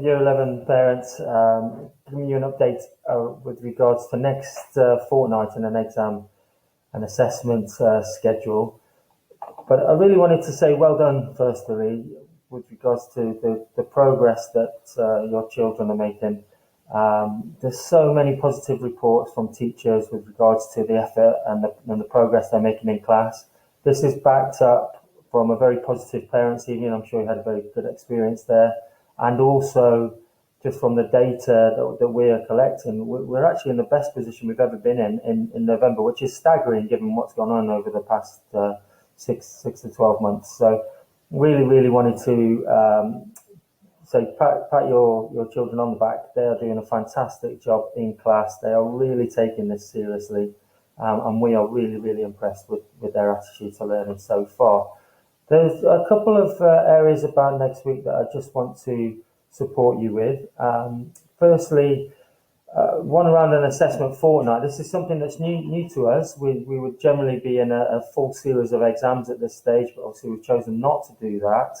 Year 11 parents, giving you an update with regards to next fortnight and an exam and assessment schedule. But I really wanted to say well done, firstly, with regards to the progress that your children are making. There's so many positive reports from teachers with regards to the effort and the progress they're making in class. This is backed up from a very positive parents' evening. I'm sure you had a very good experience there. And also just from the data that we're collecting, we're actually in the best position we've ever been in November, which is staggering given what's gone on over the past 6 to 12 months. So really wanted to say pat your children on the back. They are doing a fantastic job in class. They are really taking this seriously, and we are really impressed with their attitude to learning so far. There's a couple of areas about next week that I just want to support you with. Firstly, one around an assessment fortnight. This is something that's new to us. We would generally be in a full series of exams at this stage, but obviously we've chosen not to do that.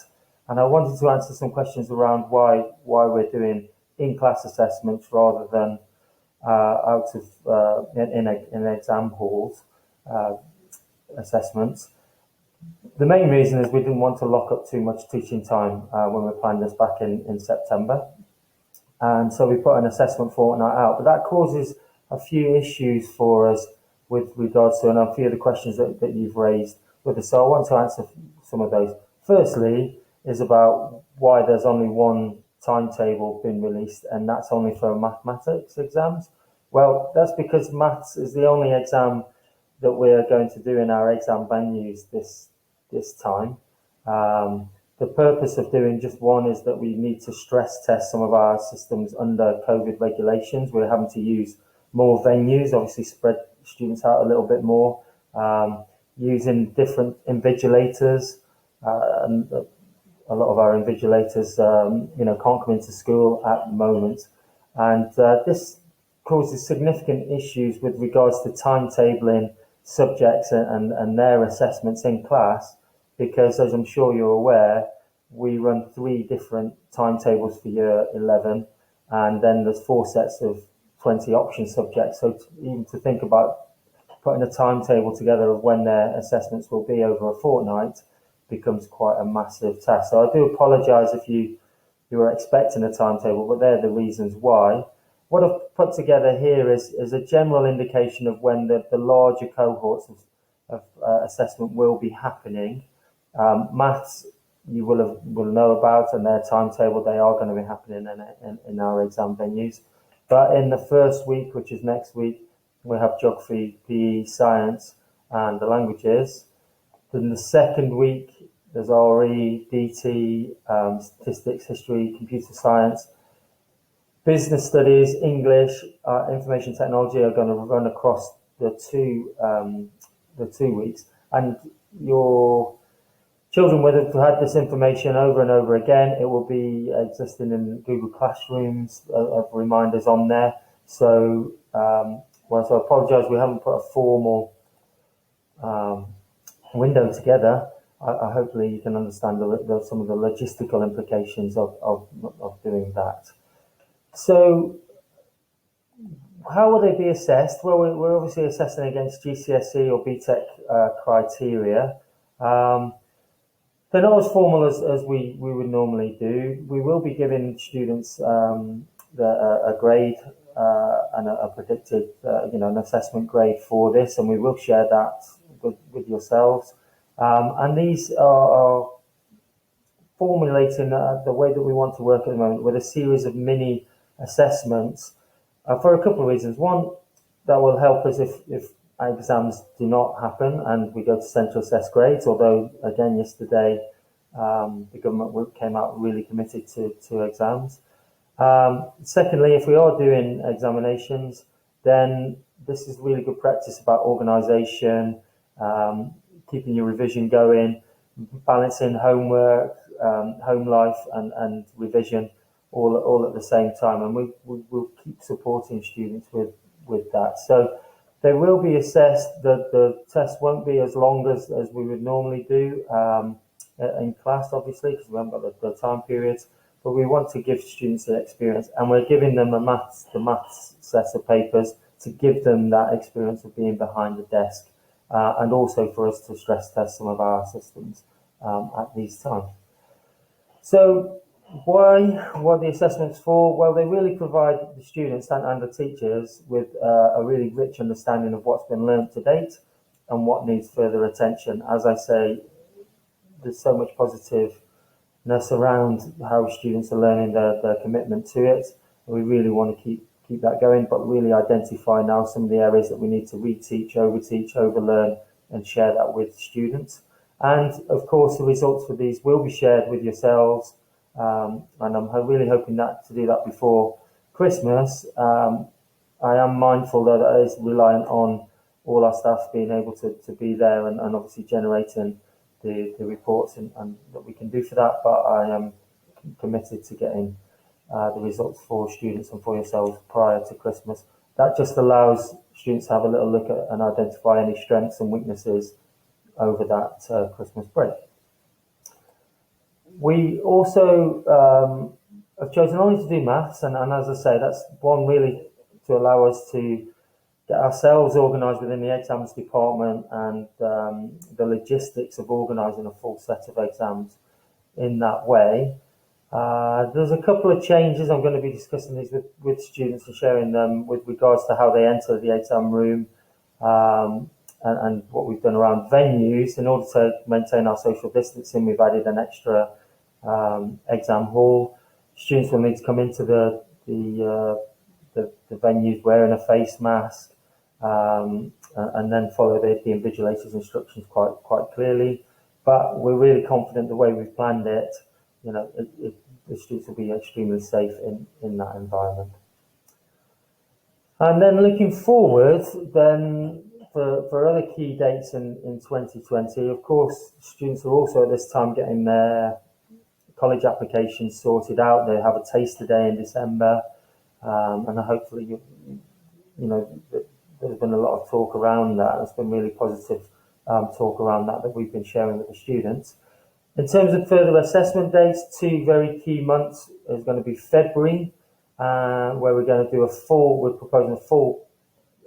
And I wanted to answer some questions around why we're doing in-class assessments rather than out of in exam halls assessments. The main reason is we didn't want to lock up too much teaching time when we planned this back in September. And so we put an assessment fortnight out, but that causes a few issues for us with regards to, and a few of the questions that you've raised with us. So I want to answer some of those. Firstly is about why there's only one timetable been released, and that's only for mathematics exams. Well, that's because maths is the only exam that we're going to do in our exam venues this time. The purpose of doing just one is that we need to stress test some of our systems under COVID regulations. We're having to use more venues, obviously spread students out a little bit more, using different invigilators. And a lot of our invigilators, can't come into school at the moment. And this causes significant issues with regards to timetabling subjects and their assessments in class, because as I'm sure you're aware, we run 3 different timetables for year 11, and then there's 4 sets of 20 option subjects. So even to think about putting a timetable together of when their assessments will be over a fortnight becomes quite a massive task. So I do apologise if you were expecting a timetable, but they're the reasons why. What I've put together here is a general indication of when the larger cohorts of assessment will be happening. Maths you will know about, and their timetable, they are going to be happening in our exam venues. But in the first week, which is next week, we have geography, PE, science, and the languages. Then the second week, there's RE, DT, statistics, history, computer science. Business studies, English, information technology are going to run across the two weeks, and your children would have had this information over and over again. It will be existing in Google Classrooms of reminders on there. So, whilst I apologise, we haven't put a formal window together. I hopefully you can understand some of the logistical implications of doing that. So, how will they be assessed? Well, we're obviously assessing against GCSE or BTEC criteria. They're not as formal as we would normally do. We will be giving students a grade and a predicted, an assessment grade for this, and we will share that with yourselves. And these are formulating the way that we want to work at the moment with a series of mini assessments for a couple of reasons. One, that will help us if exams do not happen and we go to central assessed grades, although again yesterday the government came out really committed to exams. Secondly, if we are doing examinations, then this is really good practice about organisation, keeping your revision going, balancing homework, home life and revision all at the same time, and we'll keep supporting students with that. So they will be assessed. The test won't be as long as we would normally do in class, obviously, because we haven't got the time periods. but we want to give students the experience, and we're giving them the maths set of papers to give them that experience of being behind the desk, and also for us to stress test some of our systems at these times. So what the assessments for? Well, they really provide the students and the teachers with a really rich understanding of what's been learned to date and what needs further attention. As I say, there's so much positiveness around how students are learning, their commitment to it. We really want to keep that going, but really identify now some of the areas that we need to reteach, overteach, overlearn, and share that with students. And of course, the results for these will be shared with yourselves. And I'm really hoping to do that before Christmas. I am mindful that it is reliant on all our staff being able to be there and obviously generating the reports and that we can do for that. But I am committed to getting the results for students and for yourselves prior to Christmas. That just allows students to have a little look at and identify any strengths and weaknesses over that Christmas break. We also have chosen only to do maths, and as I say, that's one really to allow us to get ourselves organised within the exams department and the logistics of organising a full set of exams in that way. There's a couple of changes. I'm going to be discussing these with students and sharing them with regards to how they enter the exam room and what we've done around venues. In order to maintain our social distancing, we've added an extra exam hall. Students will need to come into the venues wearing a face mask and then follow the invigilator's instructions quite clearly. But we're really confident the way we've planned it, the students will be extremely safe in that environment. And then looking forward, then for other key dates in 2020, of course, students are also at this time getting their college applications sorted out. They have a taster day in December, and hopefully, there's been a lot of talk around that. There's been really positive talk around that we've been sharing with the students. In terms of further assessment dates, 2 very key months is going to be February, where we're going to do we're proposing a full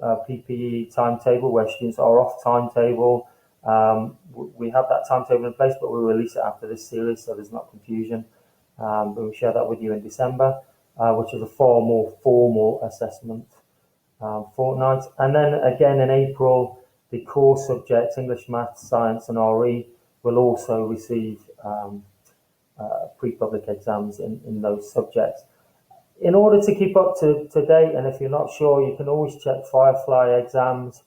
PPE timetable where students are off timetable. We have that timetable in place, but we'll release it after this series, so there's not confusion. But we'll share that with you in December, which is a far more formal assessment fortnight. And then again in April, the core subjects, English, Maths, Science and RE, will also receive pre-public exams in those subjects. In order to keep up to date, and if you're not sure, you can always check Firefly exams.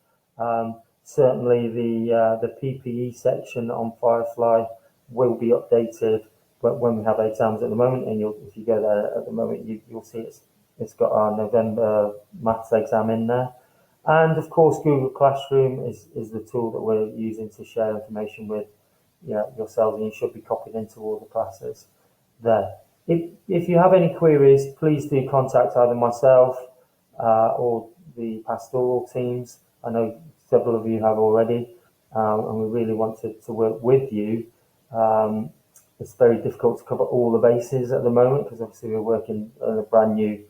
Certainly the PPE section on Firefly will be updated when we have exams at the moment, and if you go there at the moment, you'll see it's got our November maths exam in there. And of course, Google Classroom is the tool that we're using to share information with yourselves, and you should be copied into all the classes there. If you have any queries, please do contact either myself or the pastoral teams. I know several of you have already, and we really want to work with you. It's very difficult to cover all the bases at the moment because obviously we're working in a brand new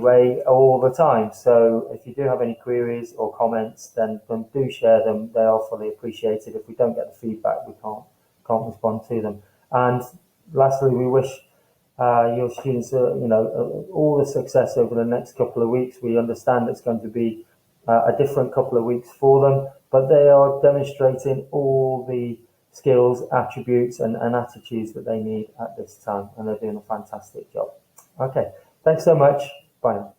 way all the time. So if you do have any queries or comments, then do share them. They are fully appreciated. If we don't get the feedback, we can't respond to them. And lastly, we wish your students all the success over the next couple of weeks. We understand it's going to be a different couple of weeks for them, but they are demonstrating all the skills, attributes and attitudes that they need at this time, and they're doing a fantastic job. Okay, thanks so much. Bye now.